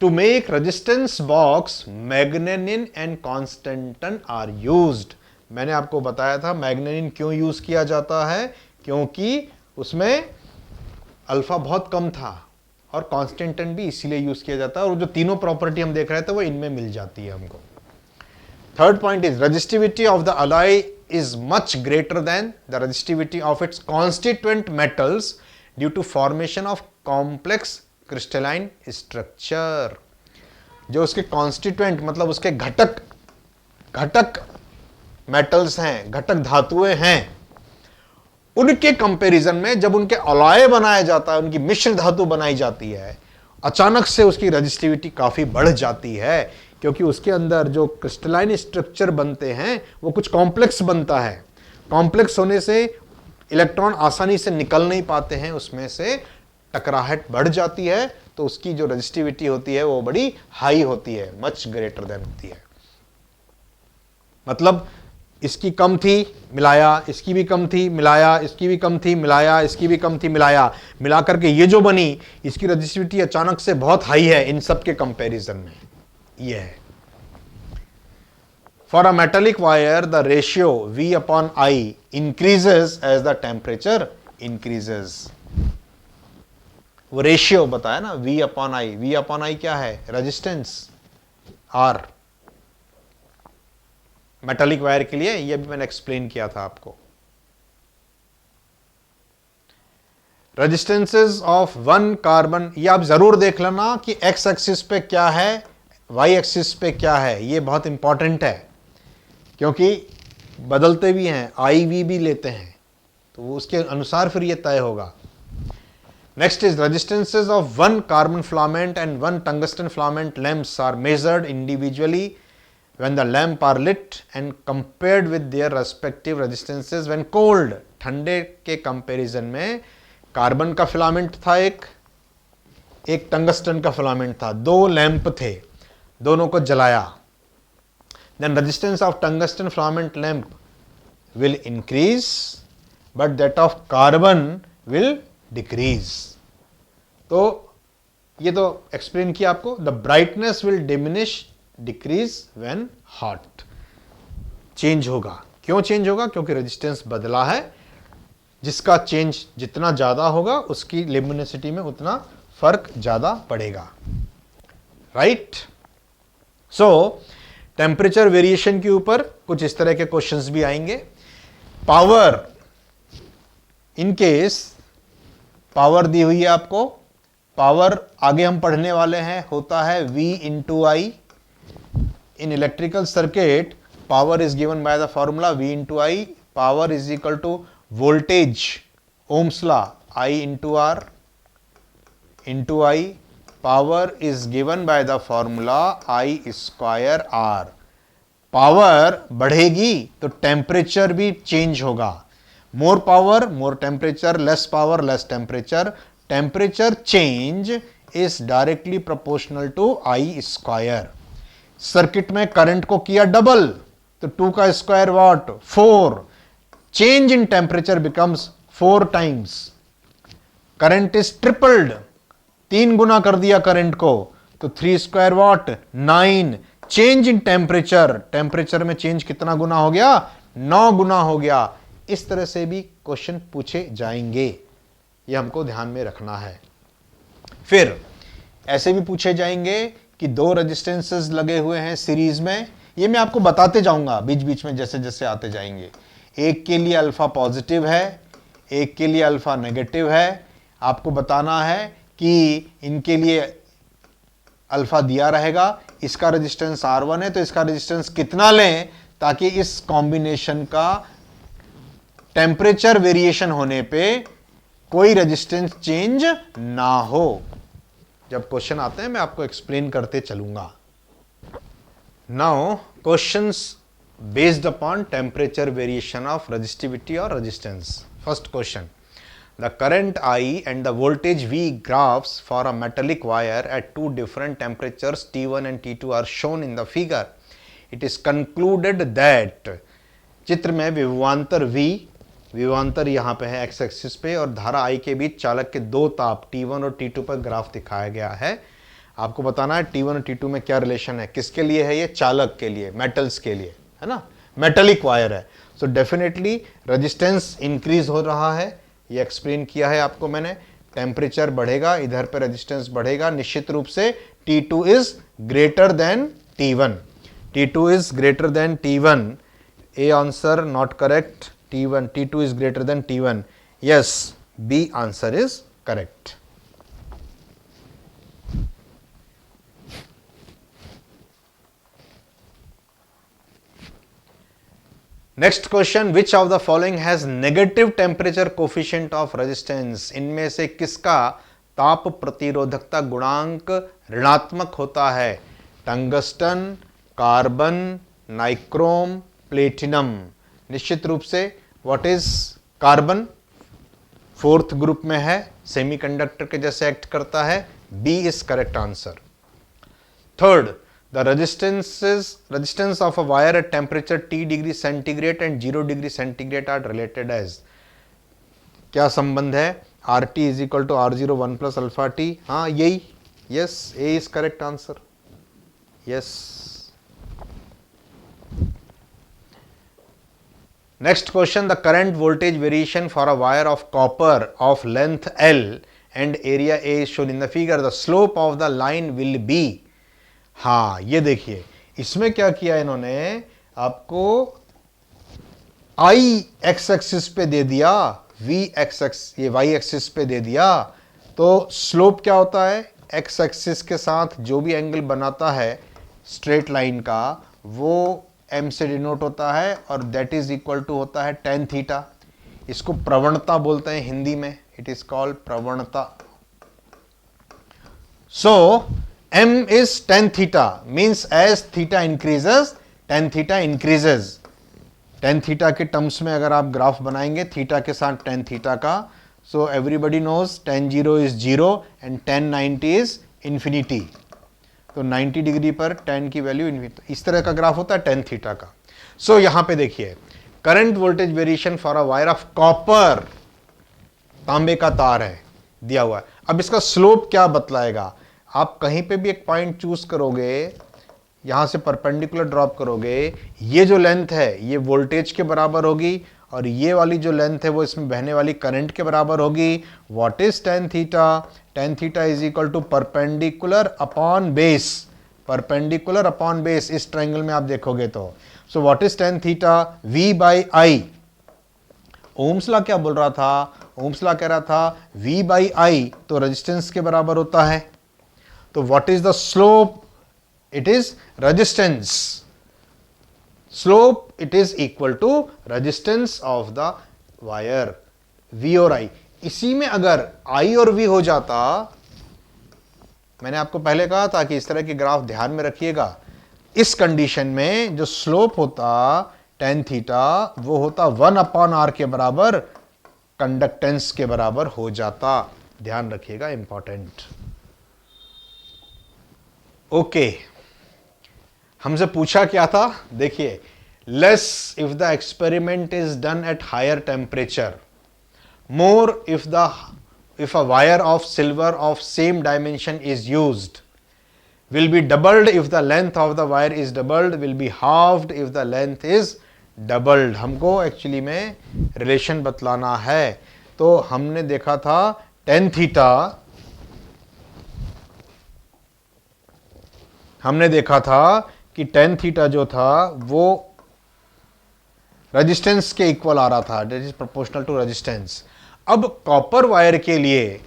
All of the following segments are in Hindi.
To make resistance box, मैग्नेनिन and constantan are used. मैंने आपको बताया था मैग्नेनिन क्यों यूज किया जाता है, क्योंकि उसमें अल्फा बहुत कम था और कॉन्स्टेंटन भी इसीलिए यूज किया जाता है, और जो तीनों प्रॉपर्टी हम देख रहे थे वो इनमें मिल जाती है हमको. Third point is resistivity of the alloy is much greater than the resistivity of its constituent metals due to formation of complex crystalline structure. जो उसके constituent मतलब उसके घटक metals हैं, घटक धातुएं हैं, उनके कंपैरिजन में जब उनके अलॉय बनाया जाता है, उनकी मिश्र धातु बनाई जाती है, अचानक से उसकी रेजिस्टिविटी काफी बढ़ जाती है, क्योंकि उसके अंदर जो क्रिस्टलाइन स्ट्रक्चर बनते हैं वो कुछ कॉम्प्लेक्स बनता है. कॉम्प्लेक्स होने से इलेक्ट्रॉन आसानी से निकल नहीं पाते हैं, उसमें से टकराहट बढ़ जाती है, तो उसकी जो रेजिस्टिविटी होती है वो बड़ी हाई होती है, मच ग्रेटर देन होती है. मतलब इसकी कम थी मिलाया, इसकी भी कम थी मिलाया, इसकी भी कम थी मिलाया, इसकी भी कम थी मिलाया, मिला करके ये जो बनी, इसकी रेजिस्टिविटी अचानक से बहुत हाई है इन सब के कंपैरिजन में. ये है. For a metallic wire, the ratio V upon I increases as the temperature increases. वो रेशियो बताया ना, V upon I. V upon I क्या है? Resistance R. मेटालिक वायर के लिए ये भी मैंने एक्सप्लेन किया था आपको. रेजिस्टेंसेस ऑफ वन कार्बन, ये आप जरूर देख लेना कि एक्स एक्सिस पे क्या है, वाई एक्सिस पे क्या है. ये बहुत इंपॉर्टेंट है, क्योंकि बदलते भी हैं, आई वी भी लेते हैं, तो वो उसके अनुसार फिर ये तय होगा. Next is resistances of one carbon filament and one tungsten filament lamps are measured individually when the lamp are lit and compared with their respective resistances when cold. ठंडे के कंपैरिजन में कार्बन का फिलामेंट था, एक टंगस्टन का फिलामेंट था, दो लैंप थे, दोनों को जलाया. Then resistance of tungsten filament lamp will increase, but that of carbon will decrease. तो ये तो एक्सप्लेन किया आपको. The brightness will diminish, decrease when hot. Change होगा. क्यों चेंज होगा? क्योंकि रेजिस्टेंस बदला है. जिसका चेंज जितना ज्यादा होगा उसकी लिमिनिसिटी में उतना फर्क ज्यादा पड़ेगा. राइट. सो टेम्परेचर वेरिएशन के ऊपर कुछ इस तरह के क्वेश्चंस भी आएंगे. पावर, इन केस पावर दी हुई है आपको, पावर आगे हम पढ़ने वाले हैं, होता है V into I. In electrical circuit power is given by the formula V into I. Power is equal to voltage, ohm's law, I into R into I. Power is given by the formula I square R. Power बढ़ेगी तो टेम्परेचर भी चेंज होगा. More power more temperature, less power less temperature. Temperature change is directly proportional to I square. Circuit में करंट को किया डबल, तो 2 का square what 4. Change in temperature becomes 4 times. Current is tripled, 3 गुना कर दिया करंट को, तो 3 square what 9. Change in temperature, temperature में चेंज कितना गुना हो गया? 9 गुना हो गया. इस तरह से भी क्वेश्चन पूछे जाएंगे, ये हमको ध्यान में रखना है. फिर ऐसे भी पूछे जाएंगे कि 2 रेजिस्टेंसेस लगे हुए हैं सीरीज में. ये मैं आपको बताते जाऊंगा बीच बीच में जैसे जैसे आते जाएंगे. एक के लिए अल्फा पॉजिटिव है, एक के लिए अल्फा नेगेटिव है. आपको बताना है कि इनके लिए अल्फा दिया रहेगा, इसका रेजिस्टेंस R1 है, तो इसका रेजिस्टेंस कितना लें ताकि इस कॉम्बिनेशन का टेम्परेचर वेरिएशन होने पे कोई रेजिस्टेंस चेंज ना हो. जब क्वेश्चन आते हैं मैं आपको एक्सप्लेन करते चलूंगा. Now questions based upon temperature variation of resistivity और resistance. First question, the current I and the voltage V graphs for a metallic wire at 2 different temperatures T1 and T2 are shown in the figure. It is concluded that चित्र में विभवांतर V, विभवांतर यहाँ पे है x एक्सिस पे, और धारा I के बीच चालक के 2 ताप T1 और T2 पर ग्राफ दिखाया गया है. आपको बताना है T1 और T2 में क्या रिलेशन है, किसके लिए है ये, चालक के लिए, मेटल्स के लिए, है ना, मेटेलिक वायर है। सो डेफिनेटली रेजिस्टेंस इंक्रीज हो रहा है, ये एक्सप्लेन किया है आपको मैंने। टेम्परेचर बढ़ेगा, इधर पे रेजिस्टेंस बढ़ेगा, निश्चित रूप से T2 is greater than T1, T2 is greater than T1। A answer not correct, T1 T2 is greater than T1, yes B answer is correct. Next question, which of the following has negative temperature coefficient of resistance, इनमें से किसका ताप प्रतिरोधकता गुणांक ऋणात्मक होता है, टंगस्टन, कार्बन, नाइक्रोम, प्लेटिनम। निश्चित रूप से what is carbon, fourth group में है, सेमीकंडक्टर के जैसे एक्ट करता है, B is correct answer. Third, the resistance of a wire at temperature T degree centigrade and 0 degree centigrade are related as, क्या संबंध है, RT is equal to R0 1 plus alpha T, हाँ यही, yes A is correct answer, yes। Next question, the current voltage variation for a wire of copper of length L and area A is shown in the figure, the slope of the line will be, हाँ ये देखिए इसमें क्या किया इन्होंने, आपको आई एक्स एक्सिस पे दे दिया, वी एक्स एक्स ये वाई एक्सिस पे दे दिया, तो स्लोप क्या होता है, एक्स एक्सिस के साथ जो भी एंगल बनाता है स्ट्रेट लाइन का वो एम से डिनोट होता है और दैट इज इक्वल टू होता है टेन थीटा। इसको प्रवणता बोलते हैं हिंदी में, इट इज कॉल्ड प्रवणता। सो M is tan theta, means as theta increases, tan theta increases। tan theta के टर्म्स में अगर आप ग्राफ बनाएंगे थीटा के साथ tan theta का, so everybody knows tan 0 is 0 and tan 90 is infinity। तो 90 डिग्री पर tan की वैल्यू इन्फिनिटी, इस तरह का ग्राफ होता है tan theta का। so यहां पे देखिए current voltage variation for a wire of copper, तांबे का तार है दिया हुआ है। अब इसका स्लोप क्या बतलाएगा, आप कहीं पे भी एक पॉइंट चूज करोगे, यहां से परपेंडिकुलर ड्रॉप करोगे, ये जो लेंथ है ये वोल्टेज के बराबर होगी और ये वाली जो लेंथ है वो इसमें बहने वाली करंट के बराबर होगी। What is tan theta, tan theta is equal to perpendicular upon base, perpendicular upon base इस ट्रायंगल में आप देखोगे तो। So what is tan theta, V by I. Ohm's law क्या बोल रहा था, ओम्स लॉ कह रहा था वी बाई आई तो रेजिस्टेंस के बराबर होता है। तो what is the slope, it is resistance, slope it is equal to resistance of the wire, V और I। इसी में अगर I और V हो जाता, मैंने आपको पहले कहा था कि इस तरह के ग्राफ ध्यान में रखिएगा, इस कंडीशन में जो स्लोप होता tan थीटा वो होता 1 अपॉन R के बराबर, कंडक्टेंस के बराबर हो जाता, ध्यान रखिएगा, इंपॉर्टेंट। ओके हमसे पूछा क्या था, देखिए less if the experiment is done at higher temperature, more if a wire of silver of same dimension is used, will be doubled if the length of the wire is doubled, will be halved if the length is doubled। हमको एक्चुअली में रिलेशन बतलाना है। तो हमने देखा था टेन थीटा, हमने देखा था कि टेन थीटा जो था वो रेजिस्टेंस के इक्वल आ रहा था, that is proportional to resistance. अब कॉपर वायर के लिए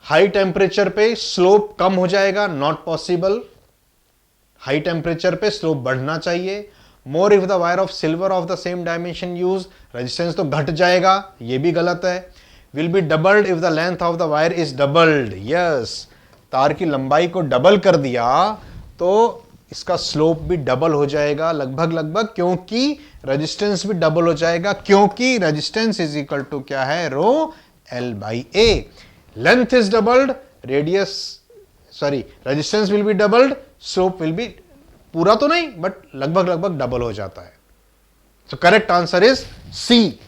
हाई टेम्परेचर पे स्लोप कम हो जाएगा, नॉट पॉसिबल, हाई टेम्परेचर पे स्लोप बढ़ना चाहिए। More if the wire of silver of the same dimension use, resistance तो घट जाएगा, ये भी गलत है। Will be doubled if the length of the wire is doubled, yes, तार की लंबाई को डबल कर दिया तो इसका स्लोप भी डबल हो जाएगा लगभग लगभग, क्योंकि रेजिस्टेंस भी डबल हो जाएगा, क्योंकि रेजिस्टेंस इज इक्वल टू क्या है, rho L by A. Length is doubled, radius sorry resistance will be doubled, slope will be, पूरा तो नहीं बट लगभग लगभग डबल हो जाता है। So correct answer is C.